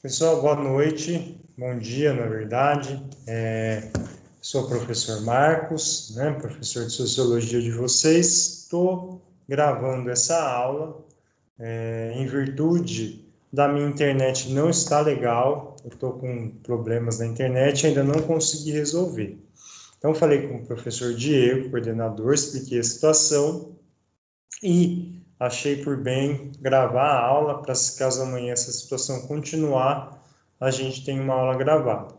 Pessoal, boa noite, bom dia, na verdade. Sou o professor Marcos, né, professor de Sociologia de vocês. Estou gravando essa aula em virtude da minha internet não está legal. Eu estou com problemas na internet e ainda não consegui resolver. Então, falei com o professor Diego, coordenador, expliquei a situação e achei por bem gravar a aula para, caso amanhã essa situação continuar, a gente tem uma aula gravada.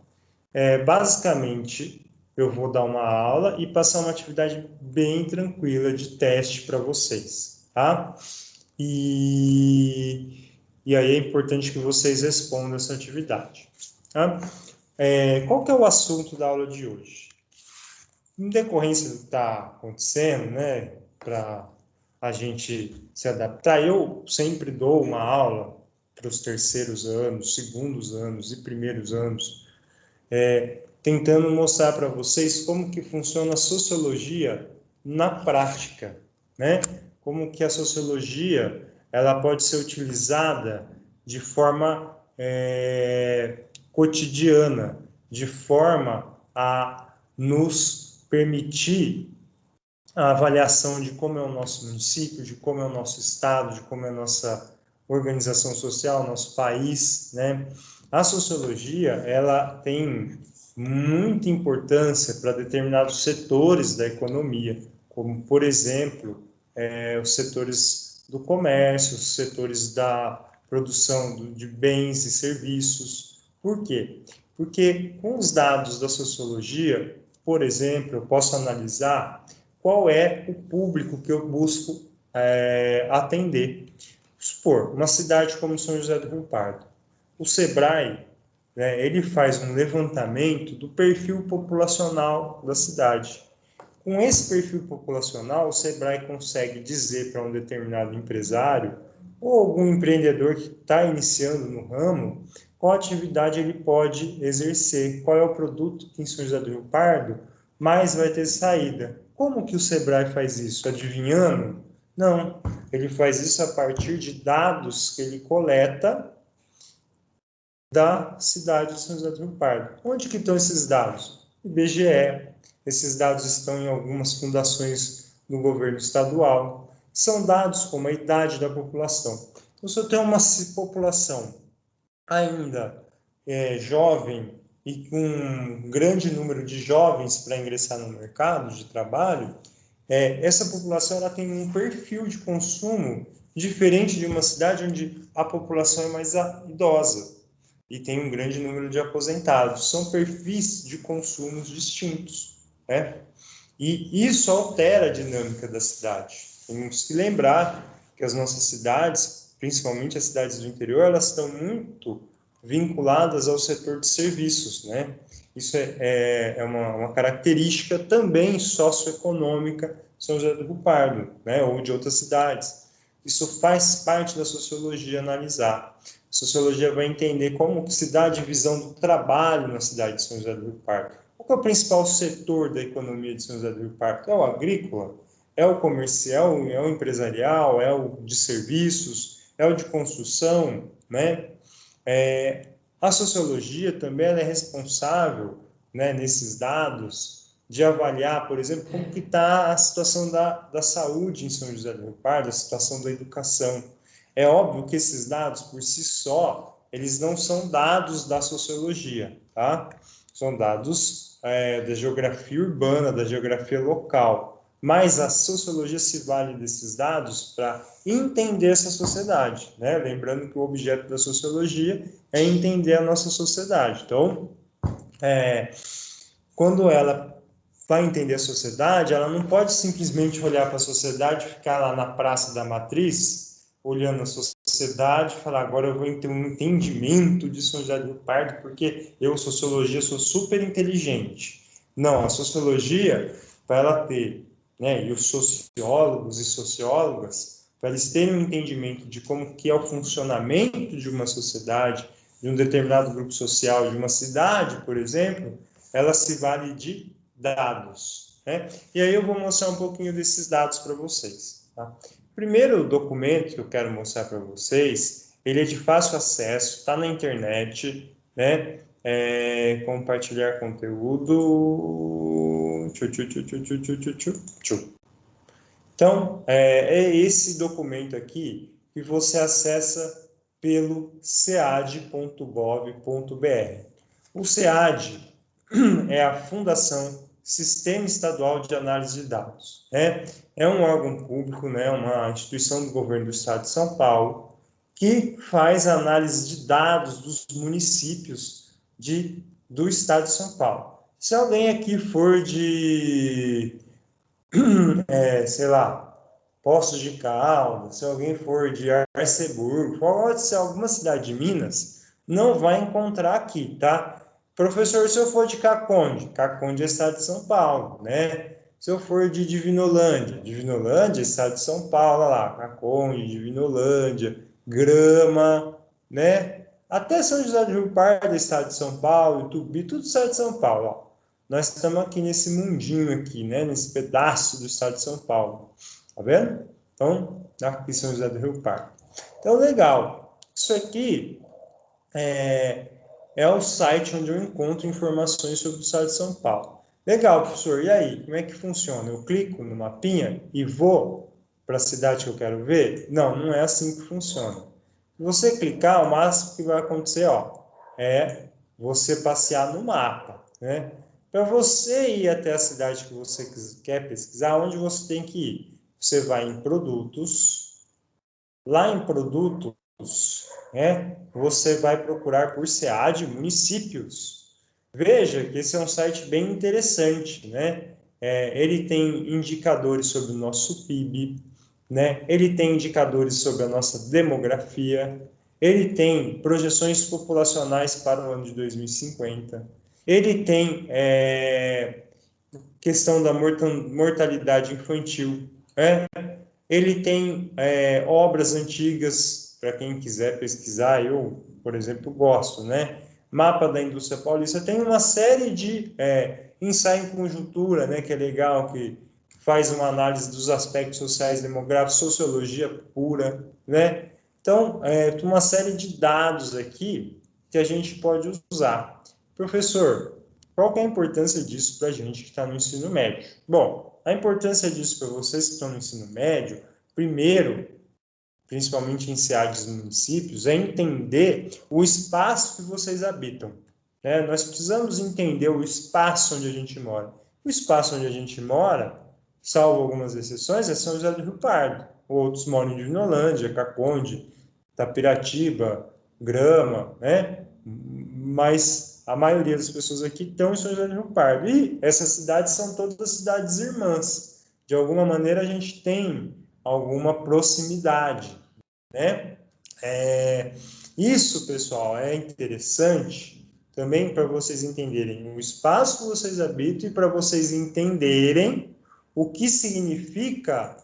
Basicamente, eu vou dar uma aula e passar uma atividade bem tranquila de teste para vocês, tá? E aí é importante que vocês respondam essa atividade, tá? Qual que é o assunto da aula de hoje? Em decorrência do que está acontecendo, né, para a gente se adaptar, eu sempre dou uma aula para os terceiros anos, segundos anos e primeiros anos, tentando mostrar para vocês como que funciona a sociologia na prática, né? Como que a sociologia ela pode ser utilizada de forma cotidiana, de forma a nos permitir a avaliação de como é o nosso município, de como é o nosso estado, de como é a nossa organização social, nosso país, né? A sociologia, ela tem muita importância para determinados setores da economia, como, por exemplo, os setores do comércio, os setores da produção de bens e serviços. Por quê? Porque com os dados da sociologia, por exemplo, eu posso analisar qual é o público que eu busco atender. Supor, uma cidade como São José do Rio Pardo. O SEBRAE, né, ele faz um levantamento do perfil populacional da cidade. Com esse perfil populacional, o SEBRAE consegue dizer para um determinado empresário ou algum empreendedor que está iniciando no ramo qual atividade ele pode exercer, qual é o produto que em São José do Rio Pardo mais vai ter saída. Como que o SEBRAE faz isso? Adivinhando? Não, ele faz isso a partir de dados que ele coleta da cidade de São José do Rio Pardo. Onde que estão esses dados? IBGE. Esses dados estão em algumas fundações do governo estadual. São dados como a idade da população. Então, se eu tenho uma população ainda jovem e com um grande número de jovens para ingressar no mercado de trabalho, essa população ela tem um perfil de consumo diferente de uma cidade onde a população é mais idosa e tem um grande número de aposentados. São perfis de consumos distintos, né? E isso altera a dinâmica da cidade. Temos que lembrar que as nossas cidades, principalmente as cidades do interior, elas estão muito vinculadas ao setor de serviços, né? Isso é uma característica também socioeconômica de São José do Rio Pardo, né? Ou de outras cidades. Isso faz parte da sociologia analisar. A sociologia vai entender como que se dá a divisão do trabalho na cidade de São José do Rio Pardo. Qual é o principal setor da economia de São José do Rio Pardo? É o agrícola? É o comercial? É o empresarial? É o de serviços? É o de construção? Né? A sociologia também é responsável, né, nesses dados, de avaliar, por exemplo, como que está a situação da saúde em São José do Rio Pardo, a situação da educação. É óbvio que esses dados, por si só, eles não são dados da sociologia, tá? São dados da geografia urbana, da geografia local. Mas a sociologia se vale desses dados para entender essa sociedade, né? Lembrando que o objeto da sociologia é entender a nossa sociedade. Então, quando ela vai entender a sociedade, ela não pode simplesmente olhar para a sociedade, ficar lá na Praça da Matriz, olhando a sociedade e falar, agora eu vou ter um entendimento de São José do Rio Pardo, porque eu, sociologia, sou super inteligente. Não, a sociologia, para ela ter, né, e os sociólogos e sociólogas, para eles terem um entendimento de como que é o funcionamento de uma sociedade, de um determinado grupo social, de uma cidade, por exemplo, ela se vale de dados, né? E aí eu vou mostrar um pouquinho desses dados para vocês, tá? O primeiro documento que eu quero mostrar para vocês, ele é de fácil acesso, está na internet, né? Compartilhar conteúdo. Então, é esse documento aqui que você acessa pelo cead.gov.br. O CEAD é a Fundação Sistema Estadual de Análise de Dados. É um órgão público, né, uma instituição do governo do estado de São Paulo, que faz a análise de dados dos municípios do estado de São Paulo. Se alguém aqui for de, sei lá, Poços de Caldas, se alguém for de Arceburgo, pode ser alguma cidade de Minas, não vai encontrar aqui, tá? Professor, se eu for de Caconde, Caconde é estado de São Paulo, né? Se eu for de Divinolândia, Divinolândia é estado de São Paulo, olha lá, Caconde, Divinolândia, Grama, né? Até São José do Rio Pardo é estado de São Paulo, Itubi, tudo estado de São Paulo, ó. Nós estamos aqui nesse mundinho aqui, né? Nesse pedaço do estado de São Paulo. Tá vendo? Então, aqui São José do Rio Pardo. Então, legal. Isso aqui é o site onde eu encontro informações sobre o estado de São Paulo. Legal, professor. E aí, como é que funciona? Eu clico no mapinha e vou para a cidade que eu quero ver? Não, não é assim que funciona. Se você clicar, o máximo que vai acontecer, ó, é você passear no mapa, né? Para você ir até a cidade que você quer pesquisar, onde você tem que ir? Você vai em produtos, lá em produtos, você vai procurar por CEAD municípios. Veja que esse é um site bem interessante, né? Ele tem indicadores sobre o nosso PIB, né? Ele tem indicadores sobre a nossa demografia, ele tem projeções populacionais para o ano de 2050, ele tem questão da mortalidade infantil, né? Ele tem obras antigas, para quem quiser pesquisar, eu, por exemplo, gosto, né? Mapa da indústria paulista, tem uma série de ensaio em conjuntura, né, que é legal, que faz uma análise dos aspectos sociais, demográficos, sociologia pura, né? Então, tem uma série de dados aqui que a gente pode usar. Professor, qual que é a importância disso para a gente que está no ensino médio? Bom, a importância disso para vocês que estão no ensino médio, primeiro, principalmente em cidades e municípios, é entender o espaço que vocês habitam. Né? Nós precisamos entender o espaço onde a gente mora. O espaço onde a gente mora, salvo algumas exceções, é São José do Rio Pardo. Outros moram em Divinolândia, Caconde, Tapiratiba, Grama, né? Mas a maioria das pessoas aqui estão em São José do Rio Pardo. E essas cidades são todas cidades irmãs. De alguma maneira, a gente tem alguma proximidade, né? Isso, pessoal, é interessante também para vocês entenderem o espaço que vocês habitam e para vocês entenderem o que significa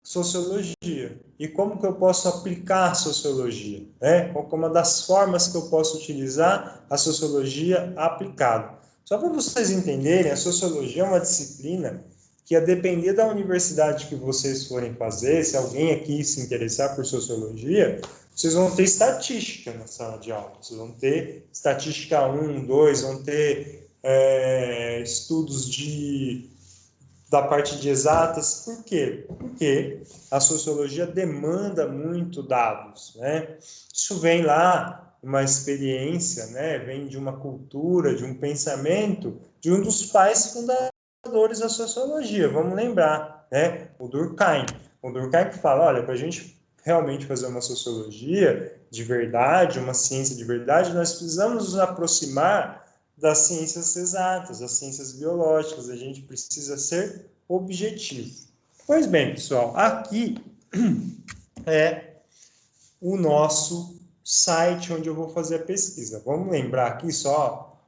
sociologia e como que eu posso aplicar a sociologia, né? Qual é uma das formas que eu posso utilizar a sociologia aplicada. Só para vocês entenderem, a sociologia é uma disciplina que, a depender da universidade que vocês forem fazer, se alguém aqui se interessar por sociologia, vocês vão ter estatística na sala de aula, vocês vão ter estatística 1, 2, vão ter estudos da parte de exatas. Por quê? Porque a sociologia demanda muito dados, né? Isso vem lá, uma experiência, né? Vem de uma cultura, de um pensamento, de um dos pais fundadores da sociologia, vamos lembrar, né? O Durkheim. O Durkheim que fala, olha, para a gente realmente fazer uma sociologia de verdade, uma ciência de verdade, nós precisamos nos aproximar das ciências exatas, das ciências biológicas, a gente precisa ser objetivo. Pois bem, pessoal, aqui é o nosso site onde eu vou fazer a pesquisa. Vamos lembrar aqui só,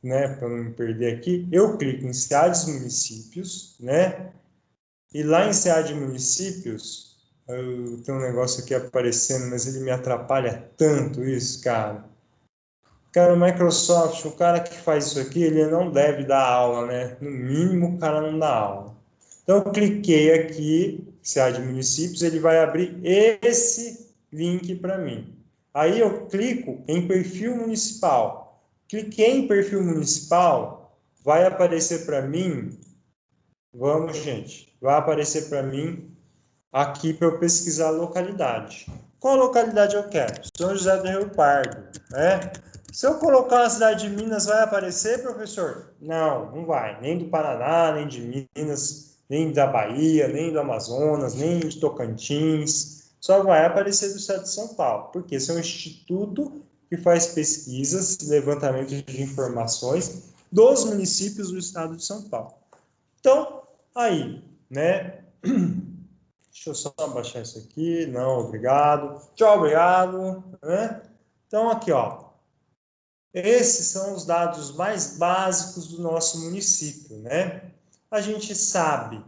né, para não me perder aqui, eu clico em cidades e municípios, né, e lá em cidades e municípios, tem um negócio aqui aparecendo, mas ele me atrapalha tanto isso, cara. Cara, o Microsoft, o cara que faz isso aqui, ele não deve dar aula, né? No mínimo, o cara não dá aula. Então, eu cliquei aqui, CA de municípios, ele vai abrir esse link para mim. Aí eu clico em perfil municipal. Cliquei em perfil municipal, vai aparecer para mim, vamos, gente, vai aparecer para mim aqui para eu pesquisar a localidade. Qual localidade eu quero? São José do Rio Pardo, né? Se eu colocar uma cidade de Minas, vai aparecer, professor? Não, não vai. Nem do Paraná, nem de Minas, nem da Bahia, nem do Amazonas, nem de Tocantins. Só vai aparecer do estado de São Paulo, porque esse é um instituto que faz pesquisas, levantamento de informações dos municípios do estado de São Paulo. Então, aí, né? Deixa eu só abaixar isso aqui. Não, obrigado. Tchau, obrigado. Né? Então, aqui, ó. Esses são os dados mais básicos do nosso município, né? A gente sabe,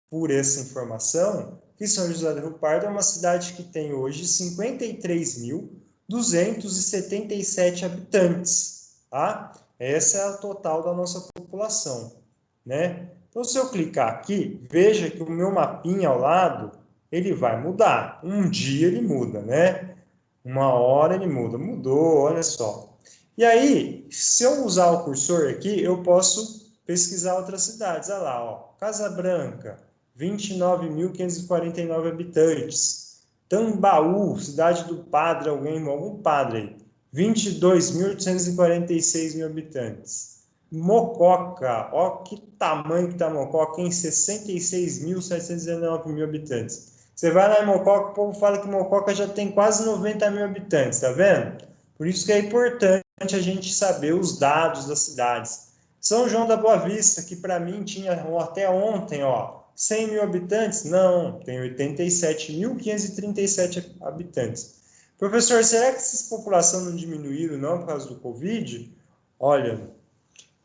por essa informação, que São José do Rio Pardo é uma cidade que tem hoje 53.277 habitantes, tá? Essa é a total da nossa população, né? Então, se eu clicar aqui, veja que o meu mapinha ao lado, ele vai mudar. Um dia ele muda, né? Uma hora ele muda. Mudou, olha só. E aí, se eu usar o cursor aqui, eu posso pesquisar outras cidades. Olha lá, ó. Casa Branca, 29.549 habitantes. Tambaú, cidade do padre, algum padre aí, 22.846 habitantes. Mococa, ó que tamanho que tá Mococa, em 66.719 habitantes. Você vai lá em Mococa, o povo fala que Mococa já tem quase 90.000 habitantes, tá vendo? Por isso que é importante a gente saber os dados das cidades. São João da Boa Vista, que para mim tinha até ontem, ó, 100.000 habitantes? Não, tem 87.537 habitantes. Professor, será que essa população não diminuíram não por causa do Covid? Olha,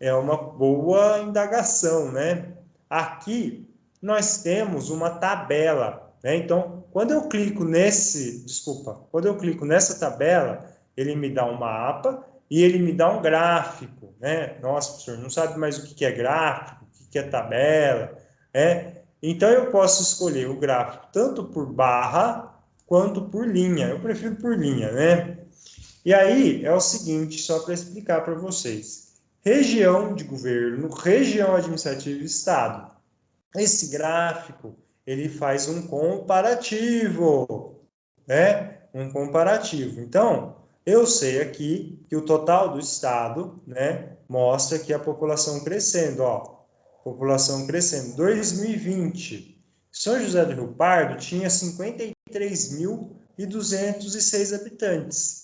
é uma boa indagação, né? Aqui nós temos uma tabela, né? Então, quando eu clico quando eu clico nessa tabela, ele me dá um mapa e ele me dá um gráfico, né? Nossa, professor, não sabe mais o que é gráfico, o que é tabela, né? Então, eu posso escolher o gráfico tanto por barra quanto por linha. Eu prefiro por linha, né? E aí é o seguinte, só para explicar para vocês. Região de governo, região administrativa e estado. Esse gráfico, ele faz um comparativo, né? Um comparativo. Então, eu sei aqui que o total do estado, né, mostra aqui a população crescendo, ó. População crescendo. 2020, São José do Rio Pardo tinha 53.206 habitantes.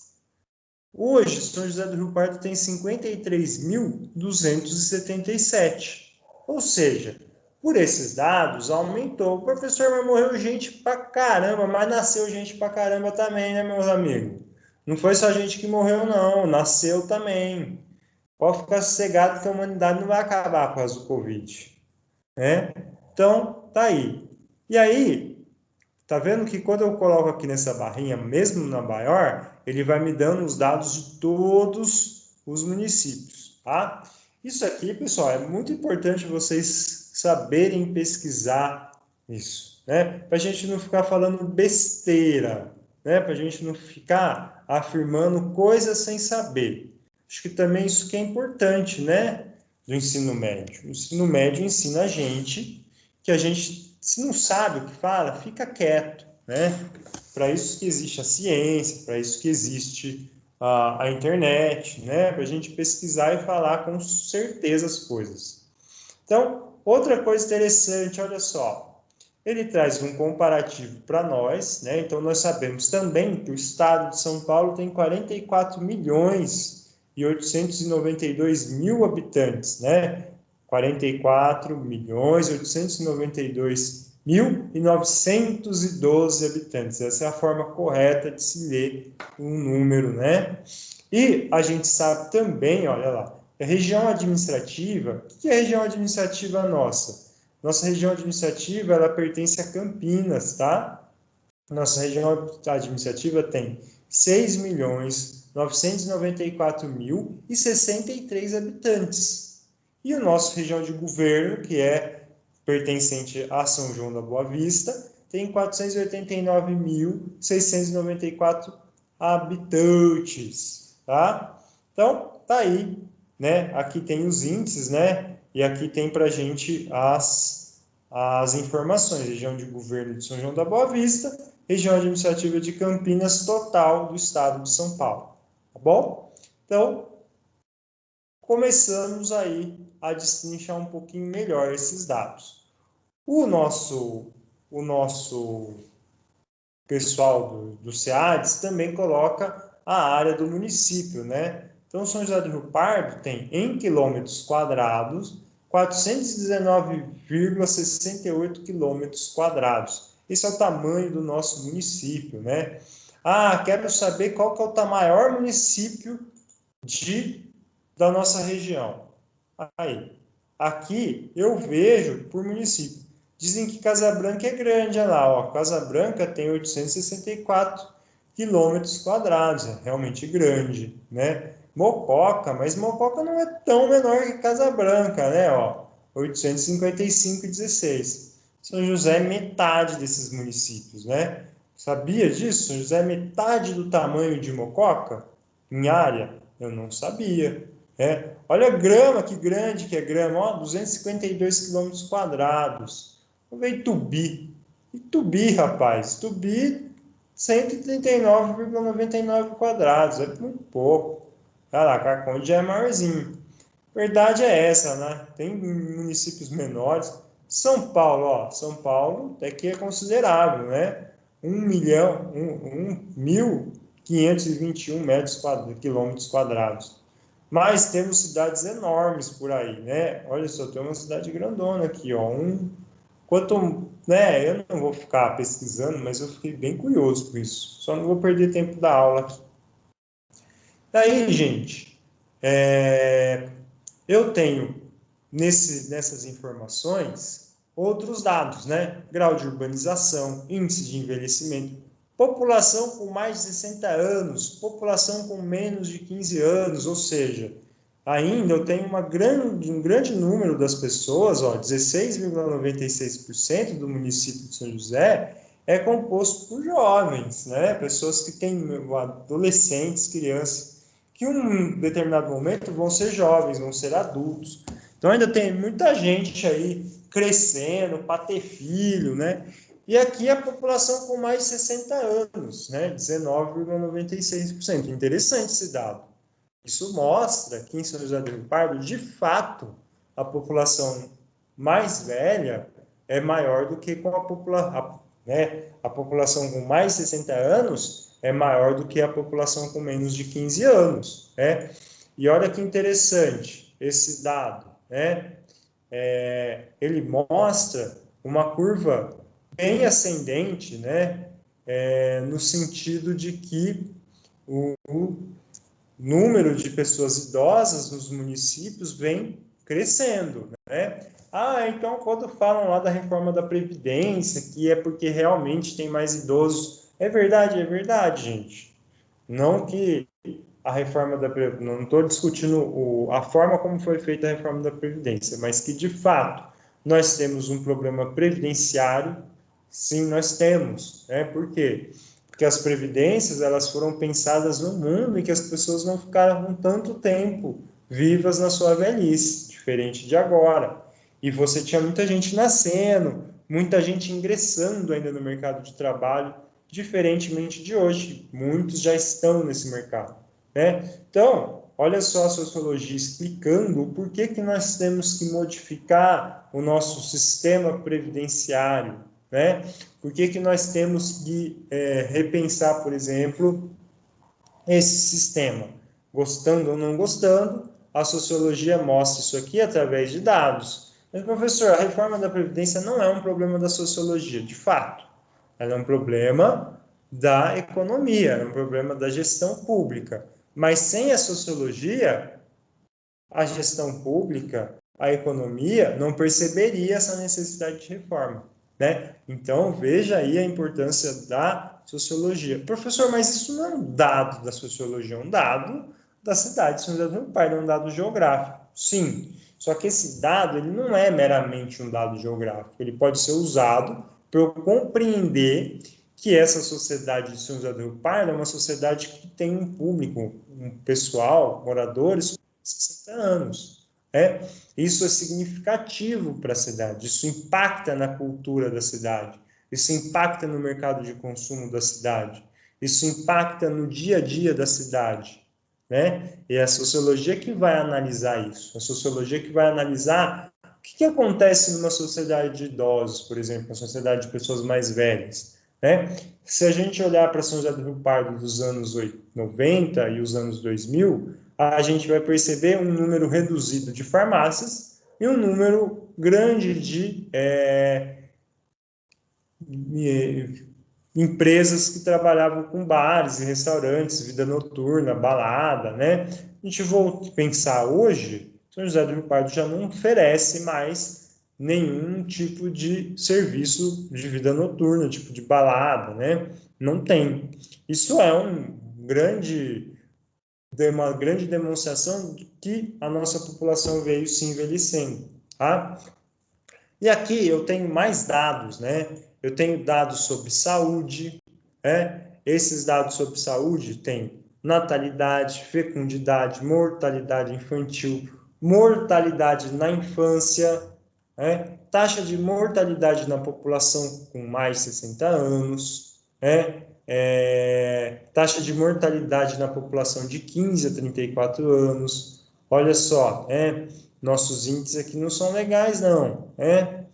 Hoje, São José do Rio Pardo tem 53.277. Ou seja, por esses dados, aumentou. O professor, mas morreu gente pra caramba, mas nasceu gente pra caramba também, né, meus amigos? Não foi só gente que morreu, não. Nasceu também. Pode ficar sossegado que a humanidade não vai acabar por causa do Covid, né? Então, tá aí. E aí, tá vendo que quando eu coloco aqui nessa barrinha, mesmo na maior, ele vai me dando os dados de todos os municípios, tá? Isso aqui, pessoal, é muito importante vocês saberem pesquisar isso, né? Para a gente não ficar falando besteira, né? Para a gente não ficar afirmando coisas sem saber. Acho que também isso que é importante, né? Do ensino médio. O ensino médio ensina a gente que a gente, se não sabe o que fala, fica quieto, né? Para isso que existe a ciência, para isso que existe a internet, né? Para a gente pesquisar e falar com certeza as coisas. Então, outra coisa interessante, olha só, ele traz um comparativo para nós, né? Então, nós sabemos também que o estado de São Paulo tem 44.892.000 habitantes, né? 44.892.912 habitantes. Essa é a forma correta de se ler um número, né? E a gente sabe também, olha lá, a região administrativa, o que é a região administrativa nossa? Nossa região administrativa, ela pertence a Campinas, tá? Nossa região administrativa tem 6.994.063 habitantes. E a nossa região de governo, que é pertencente a São João da Boa Vista, tem 489.694 habitantes, tá? Então, tá aí, né? Aqui tem os índices, né? E aqui tem para a gente as informações. Região de governo de São João da Boa Vista, região administrativa de Campinas, total do estado de São Paulo, tá bom? Então, começamos aí a destrinchar um pouquinho melhor esses dados. O nosso pessoal do SEADES também coloca a área do município, né? Então, São José do Rio Pardo tem, em quilômetros quadrados, 419,68 quilômetros quadrados. Esse é o tamanho do nosso município, né? Ah, quero saber qual que é o maior município da nossa região. Aí, aqui eu vejo por município. Dizem que Casa Branca é grande, olha lá, ó. Casa Branca tem 864 quilômetros quadrados, é realmente grande, né? Mococa, mas Mococa não é tão menor que Casa Branca, né? Ó, 855,16. São José é metade desses municípios, né? Sabia disso? São José é metade do tamanho de Mococa em área? Eu não sabia. Olha a grama, que grande que é grama, ó, 252 quilômetros quadrados. Vamos ver Itubi. Itubi, rapaz, Itubi, 139,99 quadrados, é muito pouco. Olha lá, Caconde já é maiorzinho. Verdade é essa, né? Tem municípios menores. São Paulo, ó, São Paulo até que é considerável, né? 1.521 quilômetros quadrados. Mas temos cidades enormes por aí, né? Olha só, tem uma cidade grandona aqui, ó. Né? Eu não vou ficar pesquisando, mas eu fiquei bem curioso com isso. Só não vou perder tempo da aula aqui. Daí, gente, eu tenho nessas informações outros dados, né? Grau de urbanização, índice de envelhecimento, população com mais de 60 anos, população com menos de 15 anos, ou seja, ainda eu tenho um grande número das pessoas, 16,96% do município de São José é composto por jovens, né? Pessoas que têm adolescentes, crianças, que em um determinado momento vão ser jovens, vão ser adultos. Então ainda tem muita gente aí crescendo para ter filho, né? E aqui a população com mais de 60 anos, né? 19,96%. Interessante esse dado. Isso mostra que em São José do Rio Pardo, de fato, a população mais velha é maior do que com a população, né? A população com mais de 60 anos é maior do que a população com menos de 15 anos, né? E olha que interessante esse dado, né? Ele mostra uma curva bem ascendente, né? No sentido de que o número de pessoas idosas nos municípios vem crescendo, né? Ah, então quando falam lá da reforma da Previdência, que é porque realmente tem mais idosos, é verdade, gente. Não que a reforma da Previdência, não estou discutindo a forma como foi feita a reforma da Previdência, mas que de fato nós temos um problema previdenciário, sim, nós temos, né? Por quê? Porque as previdências, elas foram pensadas no mundo em que as pessoas não ficaram tanto tempo vivas na sua velhice, diferente de agora. E você tinha muita gente nascendo, muita gente ingressando ainda no mercado de trabalho, diferentemente de hoje. Muitos já estão nesse mercado, né? Então, olha só a sociologia explicando o porquê que nós temos que modificar o nosso sistema previdenciário, né? Por que nós temos que repensar, por exemplo, esse sistema? Gostando ou não gostando, a sociologia mostra isso aqui através de dados. Mas, professor, a reforma da Previdência não é um problema da sociologia, de fato. Ela é um problema da economia, é um problema da gestão pública. Mas sem a sociologia, a gestão pública, a economia, não perceberia essa necessidade de reforma, né? Então, veja aí a importância da sociologia. Professor, mas isso não é um dado da sociologia, é um dado da cidade de São José do Rio Pardo, é um dado geográfico. Sim, só que esse dado ele não é meramente um dado geográfico, ele pode ser usado para eu compreender que essa sociedade de São José do Rio Pardo é uma sociedade que tem um público, um pessoal, moradores, com 60 anos. Isso é significativo para a cidade, isso impacta na cultura da cidade, isso impacta no mercado de consumo da cidade, isso impacta no dia a dia da cidade, né? E é a sociologia que vai analisar isso, a sociologia que vai analisar o que acontece numa sociedade de idosos, por exemplo, uma sociedade de pessoas mais velhas, né? Se a gente olhar para São José do Rio Pardo dos anos 90 e os anos 2000, a gente vai perceber um número reduzido de farmácias e um número grande de empresas que trabalhavam com bares e restaurantes, vida noturna, balada, né? A gente volta a pensar hoje, São José do Rio Pardo já não oferece mais nenhum tipo de serviço de vida noturna, tipo de balada, né? Não tem. Isso é uma grande demonstração de que a nossa população veio se envelhecendo, tá? E aqui eu tenho mais dados, né? Eu tenho dados sobre saúde, né? Esses dados sobre saúde têm natalidade, fecundidade, mortalidade infantil, mortalidade na infância, né? Taxa de mortalidade na população com mais de 60 anos, né? Taxa de mortalidade na população de 15 a 34 anos. Olha só, nossos índices aqui não são legais, não, né?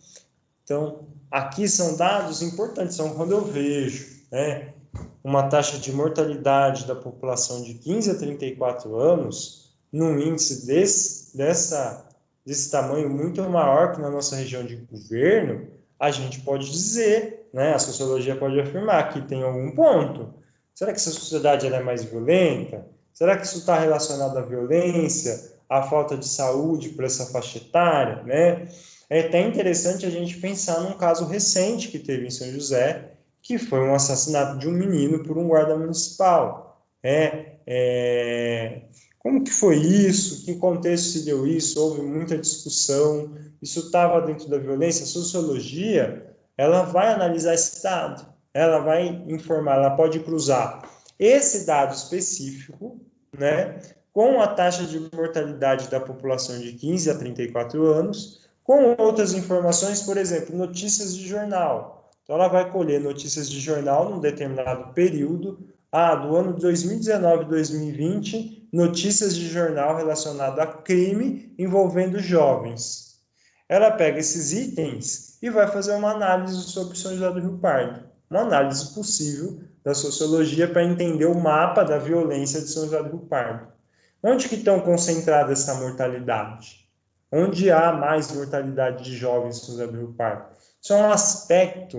Então, aqui são dados importantes, são quando eu vejo, né, uma taxa de mortalidade da população de 15 a 34 anos, num índice desse tamanho muito maior que na nossa região de governo, a gente pode dizer, né, a sociologia pode afirmar que tem algum ponto. Será que essa sociedade ela é mais violenta? Será que isso está relacionado à violência, à falta de saúde para essa faixa etária, né? É até interessante a gente pensar num caso recente que teve em São José, que foi um assassinato de um menino por um guarda municipal. Como que foi isso? Que contexto se deu isso? Houve muita discussão. Isso estava dentro da violência? A sociologia, ela vai analisar esse dado, ela vai informar, ela pode cruzar esse dado específico, né, com a taxa de mortalidade da população de 15 a 34 anos, com outras informações, por exemplo, notícias de jornal. Então, ela vai colher notícias de jornal num determinado período, do ano 2019 e 2020, notícias de jornal relacionado a crime envolvendo jovens. Ela pega esses itens e vai fazer uma análise sobre São José do Rio Pardo, uma análise possível da sociologia para entender o mapa da violência de São José do Rio Pardo. Onde que estão concentrada essa mortalidade? Onde há mais mortalidade de jovens em São José do Rio Pardo? Isso é um aspecto,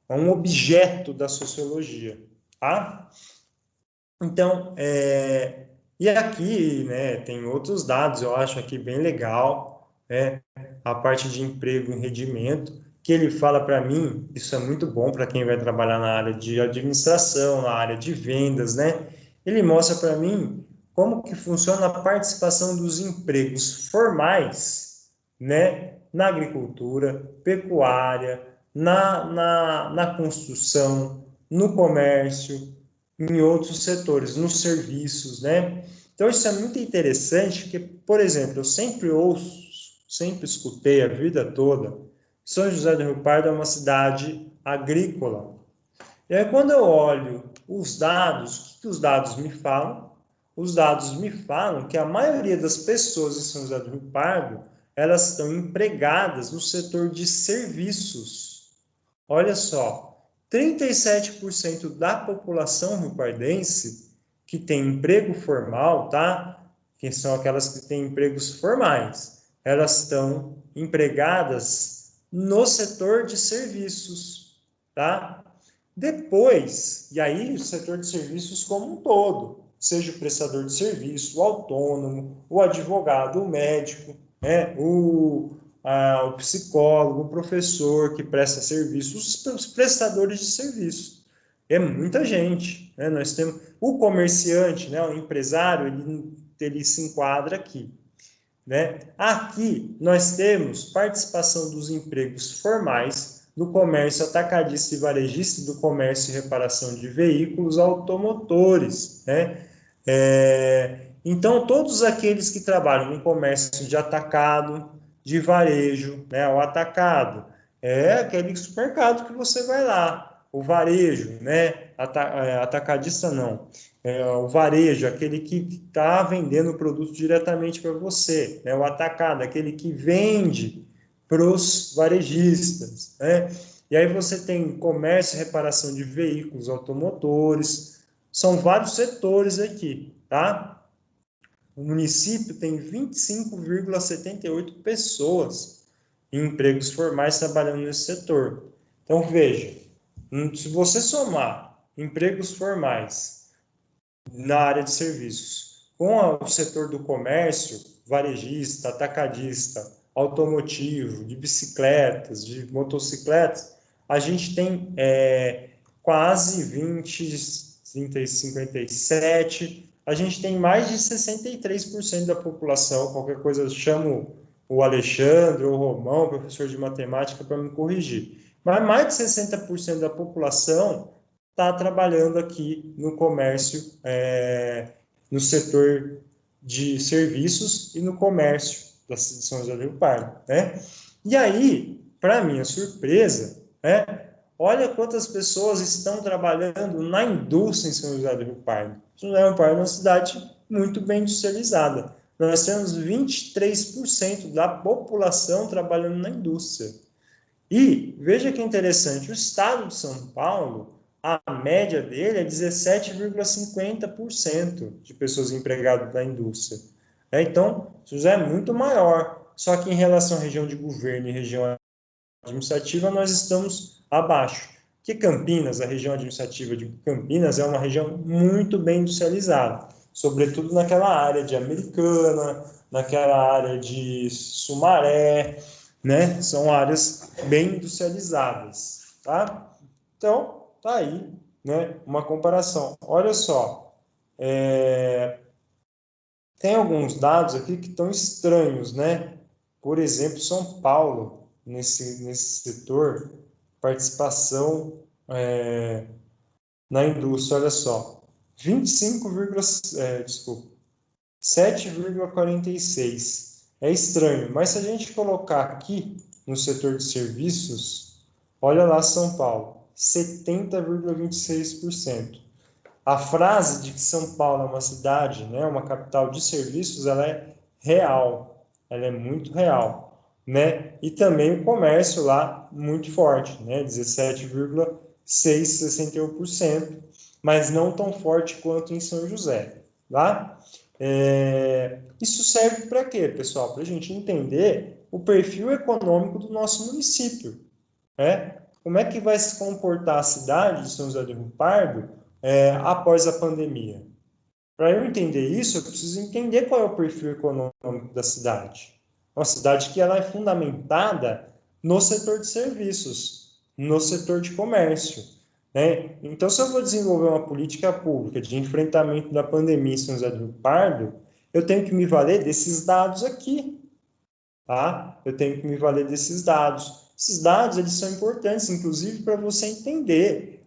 é um objeto da sociologia, tá? Então, e aqui, né, tem outros dados, eu acho aqui bem legal, né, a parte de emprego e rendimento, que ele fala para mim, isso é muito bom para quem vai trabalhar na área de administração, na área de vendas, né? Ele mostra para mim como que funciona a participação dos empregos formais, né, na agricultura, pecuária, na construção, no comércio, em outros setores, nos serviços, né? Então, isso é muito interessante, porque, por exemplo, eu sempre ouço, sempre escutei a vida toda, São José do Rio Pardo é uma cidade agrícola. E aí, quando eu olho os dados, o que os dados me falam? Os dados me falam que a maioria das pessoas em São José do Rio Pardo, elas estão empregadas no setor de serviços. Olha só, 37% da população riopardense que tem emprego formal, tá? Que são aquelas que têm empregos formais, elas estão empregadas no setor de serviços, tá? Depois, e aí o setor de serviços como um todo, seja o prestador de serviço, o autônomo, o advogado, o médico, o psicólogo, o professor que presta serviço, os prestadores de serviço. É muita gente, né? Nós temos o comerciante, né? O empresário, ele se enquadra aqui, né? Aqui nós temos participação dos empregos formais do comércio atacadista e varejista, do comércio e reparação de veículos automotores, né? Então, todos aqueles que trabalham no comércio de atacado, de varejo, né? O atacado é aquele supermercado que você vai lá, o varejo, né? Atacadista não. O varejo, aquele que está vendendo o produto diretamente para você, né? O atacado, aquele que vende para os varejistas, né? E aí você tem comércio e reparação de veículos automotores, são vários setores aqui, tá? O município tem 25,78 pessoas em empregos formais trabalhando nesse setor. Então, veja, se você somar empregos formais na área de serviços com o setor do comércio, varejista, atacadista, automotivo, de bicicletas, de motocicletas, a gente tem quase 20, 30, 57, a gente tem mais de 63% da população, qualquer coisa eu chamo o Alexandre ou o Romão, professor de matemática, para me corrigir. Mas mais de 60% da população está trabalhando aqui no comércio, no setor de serviços e no comércio da São José do Rio Pardo, né? E aí, para minha surpresa, né, olha quantas pessoas estão trabalhando na indústria em São José do Rio Pardo. São José do Rio Pardo é uma cidade muito bem industrializada. Nós temos 23% da população trabalhando na indústria. E veja que interessante, o estado de São Paulo, a média dele é 17,50% de pessoas empregadas na indústria. Então, São José é muito maior, só que em relação à região de governo e região administrativa, nós estamos abaixo. Que Campinas, a região administrativa de Campinas, é uma região muito bem industrializada, sobretudo naquela área de Americana, naquela área de Sumaré, né? São áreas bem industrializadas, tá? Então, tá aí, né? Uma comparação. Olha só, tem alguns dados aqui que estão estranhos, né? Por exemplo, São Paulo, nesse setor, participação na indústria, olha só, 25, desculpa, 7,46. É estranho, mas se a gente colocar aqui no setor de serviços, olha lá São Paulo, 70,26%. A frase de que São Paulo é uma cidade, né, uma capital de serviços, ela é real, ela é muito real, né? E também o comércio lá muito forte, né, 17,661%, mas não tão forte quanto em São José, tá? Isso serve para quê, pessoal? Para a gente entender o perfil econômico do nosso município, né? Como é que vai se comportar a cidade de São José do Rio Pardo após a pandemia? Para eu entender isso, eu preciso entender qual é o perfil econômico da cidade. Uma cidade que ela é fundamentada no setor de serviços, no setor de comércio, né? Então, se eu vou desenvolver uma política pública de enfrentamento da pandemia em São José do Rio Pardo, eu tenho que me valer desses dados aqui, tá? Eu tenho que me valer desses dados. Esses dados, eles são importantes, inclusive, para você entender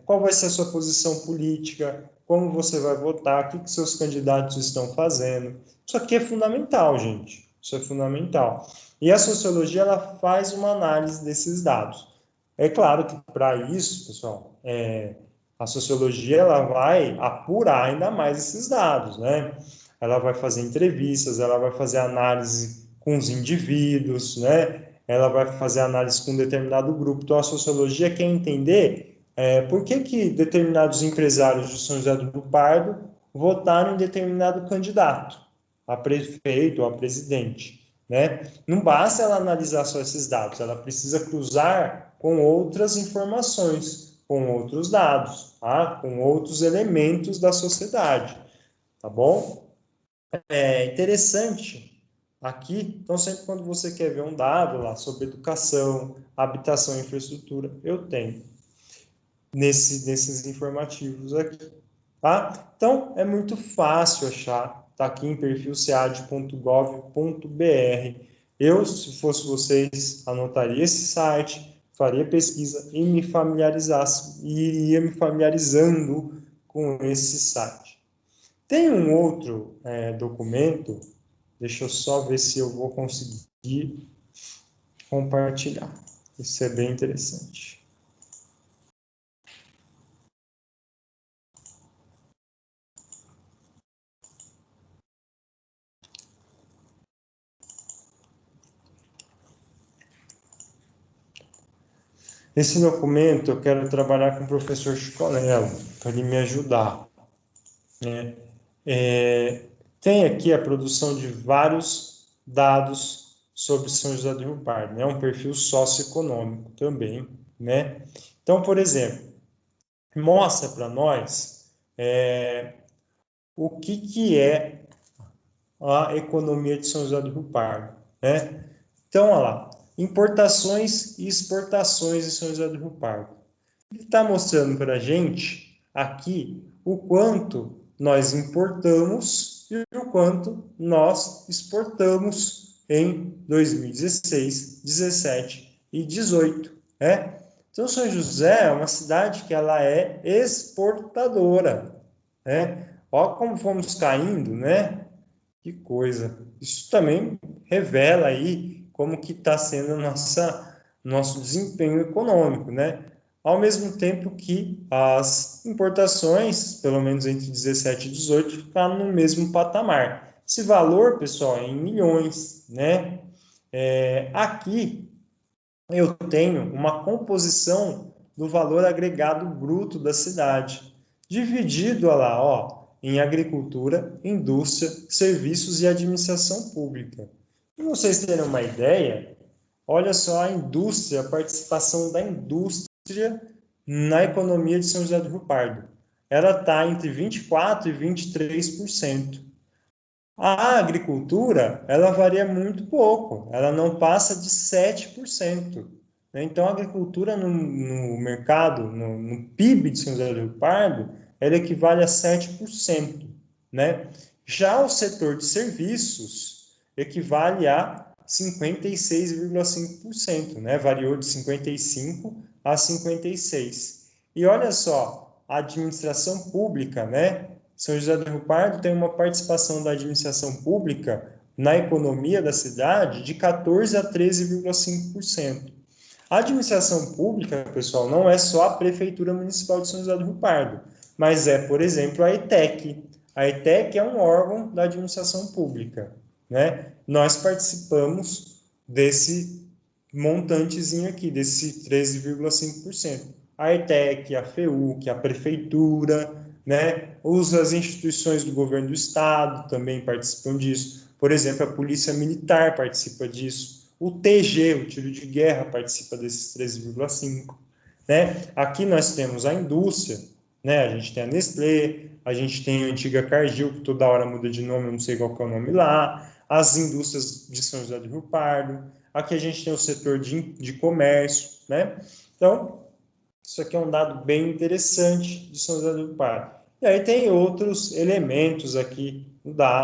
qual vai ser a sua posição política, como você vai votar, o que seus candidatos estão fazendo. Isso aqui é fundamental, gente. Isso é fundamental. E a sociologia, ela faz uma análise desses dados. É claro que, para isso, pessoal, a sociologia, ela vai apurar ainda mais esses dados, né? Ela vai fazer entrevistas, ela vai fazer análise com os indivíduos, né? Ela vai fazer análise com um determinado grupo. Então, a sociologia quer entender por que determinados empresários de São José do Rio Pardo votaram em determinado candidato, a prefeito ou a presidente, né? Não basta ela analisar só esses dados, ela precisa cruzar com outras informações, com outros dados, tá? Com outros elementos da sociedade, tá bom? É interessante aqui, então sempre quando você quer ver um dado lá sobre educação, habitação e infraestrutura, eu tenho nesses informativos aqui, tá? Então, é muito fácil achar, tá aqui em perfil cead.gov.br. Eu, se fosse vocês, anotaria esse site, faria pesquisa e me familiarizasse, e iria me familiarizando com esse site. Tem um outro documento, deixa eu só ver se eu vou conseguir compartilhar. Isso é bem interessante. Esse documento eu quero trabalhar com o professor Chiconello, para ele me ajudar, né? Tem aqui a produção de vários dados sobre São José do Rio Pardo, né? Um perfil socioeconômico também, né? Então, por exemplo, mostra para nós o que é a economia de São José do Rio Pardo, né? Então, olha lá, importações e exportações em São José do Rio Pardo. Ele está mostrando para a gente aqui o quanto nós importamos e o quanto nós exportamos em 2016, 17 e 18, né? Então, São José é uma cidade que ela é exportadora, né? Olha como fomos caindo, né? Que coisa. Isso também revela aí como que está sendo nosso desempenho econômico, né? Ao mesmo tempo que as importações, pelo menos entre 17 e 18, ficaram no mesmo patamar. Esse valor, pessoal, é em milhões, né? Aqui eu tenho uma composição do valor agregado bruto da cidade, dividido, olha lá, ó, em agricultura, indústria, serviços e administração pública. Para vocês terem uma ideia, olha só a indústria, a participação da indústria na economia de São José do Rio Pardo. Ela está entre 24% e 23%. A agricultura, ela varia muito pouco, ela não passa de 7%. Né? Então, a agricultura no mercado, no PIB de São José do Rio Pardo, ela equivale a 7%. Né? Já o setor de serviços equivale a 56,5%, né? Variou de 55 a 56. E olha só, a administração pública, né? São José do Rio Pardo tem uma participação da administração pública na economia da cidade de 14 a 13,5%. A administração pública, pessoal, não é só a Prefeitura Municipal de São José do Rio Pardo, mas é, por exemplo, a ETEC. A ETEC é um órgão da administração pública, né? Nós participamos desse montantezinho aqui, desse 13,5%. A ETEC, a FEUC, a Prefeitura, né? As instituições do governo do estado também participam disso. Por exemplo, a Polícia Militar participa disso. O TG, o tiro de guerra, participa desses 13,5%. Né? Aqui nós temos a indústria, né? A gente tem a Nestlé, a gente tem a antiga Cargill, que toda hora muda de nome, eu não sei qual que é o nome lá, as indústrias de São José do Rio Pardo. Aqui a gente tem o setor de comércio, né? Então, isso aqui é um dado bem interessante de São José do Rio Pardo. E aí tem outros elementos aqui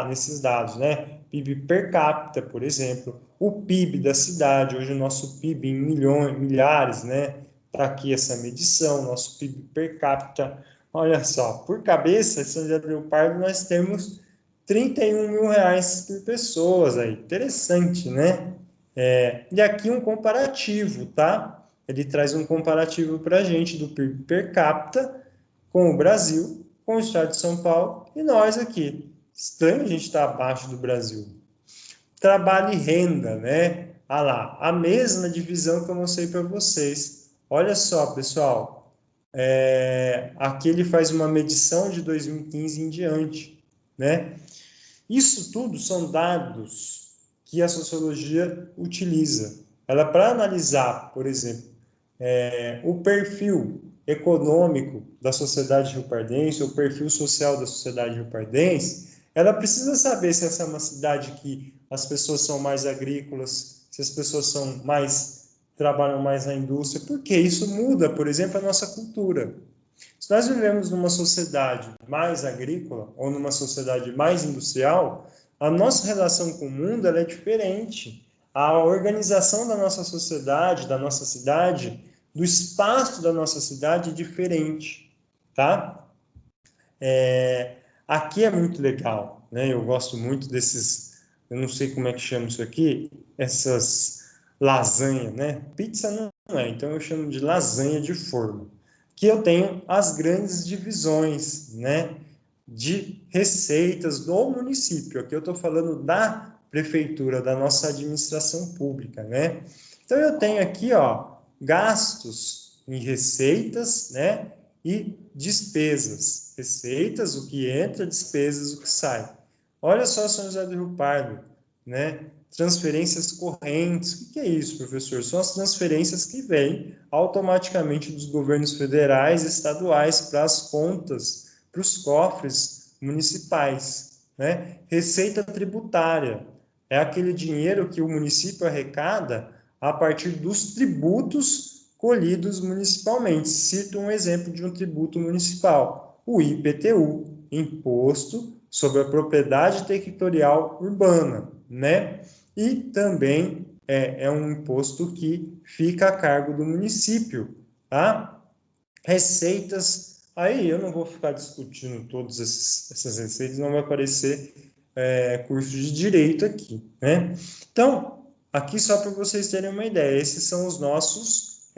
nesses dados, né? PIB per capita, por exemplo, o PIB da cidade, hoje o nosso PIB em milhões, milhares, né? Está aqui essa medição, nosso PIB per capita. Olha só, por cabeça, em São José do Rio Pardo, nós temos 31 mil reais por pessoas aí. Interessante, né? E aqui um comparativo, tá? Ele traz um comparativo para a gente do PIB per capita com o Brasil, com o estado de São Paulo e nós aqui. Estranho a gente estar abaixo do Brasil. Trabalho e renda, né? Ah lá, a mesma divisão que eu mostrei para vocês. Olha só, pessoal. Aqui ele faz uma medição de 2015 em diante, né? Isso tudo são dados que a sociologia utiliza. Ela, para analisar, por exemplo, o perfil econômico da sociedade riopardense, o perfil social da sociedade riopardense, ela precisa saber se essa é uma cidade que as pessoas são mais agrícolas, se as pessoas trabalham mais na indústria, porque isso muda, por exemplo, a nossa cultura. Se nós vivemos numa sociedade mais agrícola ou numa sociedade mais industrial, a nossa relação com o mundo é diferente. A organização da nossa sociedade, da nossa cidade, do espaço da nossa cidade é diferente, tá? Aqui é muito legal, né? Eu gosto muito desses, eu não sei como é que chama isso aqui, essas lasanha, né? Pizza não é, então eu chamo de lasanha de forno. Que eu tenho as grandes divisões, né? De receitas do município. Aqui eu estou falando da prefeitura, da nossa administração pública, né? Então eu tenho aqui, ó, gastos em receitas, né? E despesas. Receitas, o que entra, despesas, o que sai. Olha só São José do Rio Pardo, né? Transferências correntes. O que é isso, professor? São as transferências que vêm automaticamente dos governos federais e estaduais para as contas, para os cofres municipais, né? Receita tributária é aquele dinheiro que o município arrecada a partir dos tributos colhidos municipalmente. Cito um exemplo de um tributo municipal, o IPTU, Imposto sobre a Propriedade Territorial Urbana, né? E também é um imposto que fica a cargo do município, tá? Receitas, aí eu não vou ficar discutindo todas essas receitas, não vai aparecer curso de direito aqui, né? Então, aqui só para vocês terem uma ideia, esses são os nossos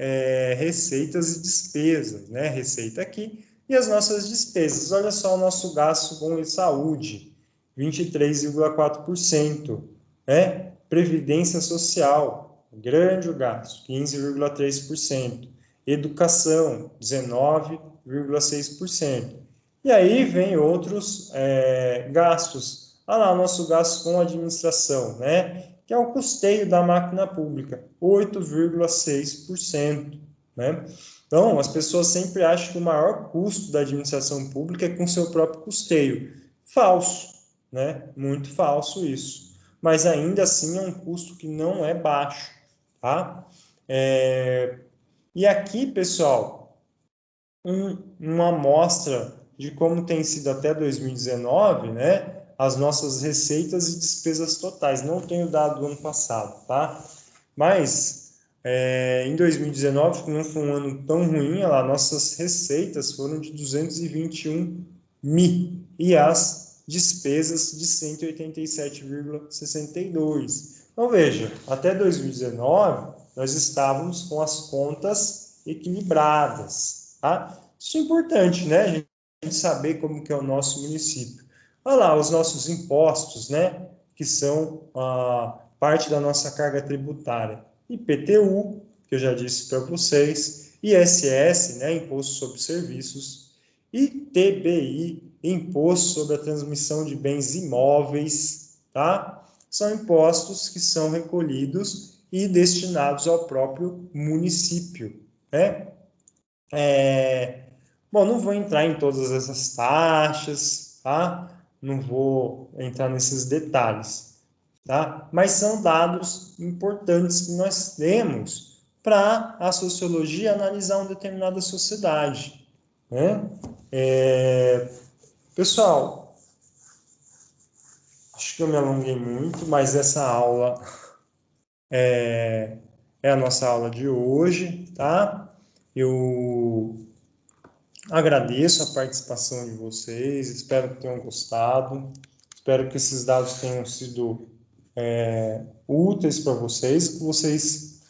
receitas e despesas, né? Receita aqui e as nossas despesas. Olha só o nosso gasto com saúde, 23,4%, né? Previdência social, grande o gasto, 15,3%. Educação, 19,6%. E aí vem outros gastos. Olha lá, o nosso gasto com administração, né? Que é o custeio da máquina pública, 8,6%, né? Então, as pessoas sempre acham que o maior custo da administração pública é com seu próprio custeio. Falso, né? Muito falso isso. Mas ainda assim é um custo que não é baixo, tá? E aqui, pessoal, uma amostra de como tem sido até 2019, né? As nossas receitas e despesas totais. Não tenho dado do ano passado, tá? Mas em 2019, que não foi um ano tão ruim, lá, nossas receitas foram de 221 mil e as despesas de 187,62. Então, veja, até 2019, nós estávamos com as contas equilibradas, tá? Isso é importante, né? A gente saber como que é o nosso município. Olha lá, os nossos impostos, né? Que são parte da nossa carga tributária. IPTU, que eu já disse para vocês, ISS, né? Imposto sobre Serviços, ITBI, Imposto sobre a Transmissão de Bens Imóveis, tá? São impostos que são recolhidos e destinados ao próprio município, né? Bom, não vou entrar em todas essas taxas, tá? Não vou entrar nesses detalhes, tá? Mas são dados importantes que nós temos para a sociologia analisar uma determinada sociedade, né? Pessoal, acho que eu me alonguei muito, mas essa aula é a nossa aula de hoje, tá? Eu agradeço a participação de vocês, espero que tenham gostado, espero que esses dados tenham sido úteis para vocês, que vocês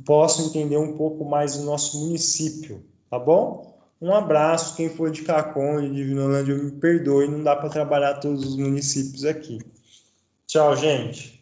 possam entender um pouco mais do nosso município, tá bom? Um abraço, quem for de Caconde, de Vinolândia, me perdoe, não dá para trabalhar todos os municípios aqui. Tchau, gente!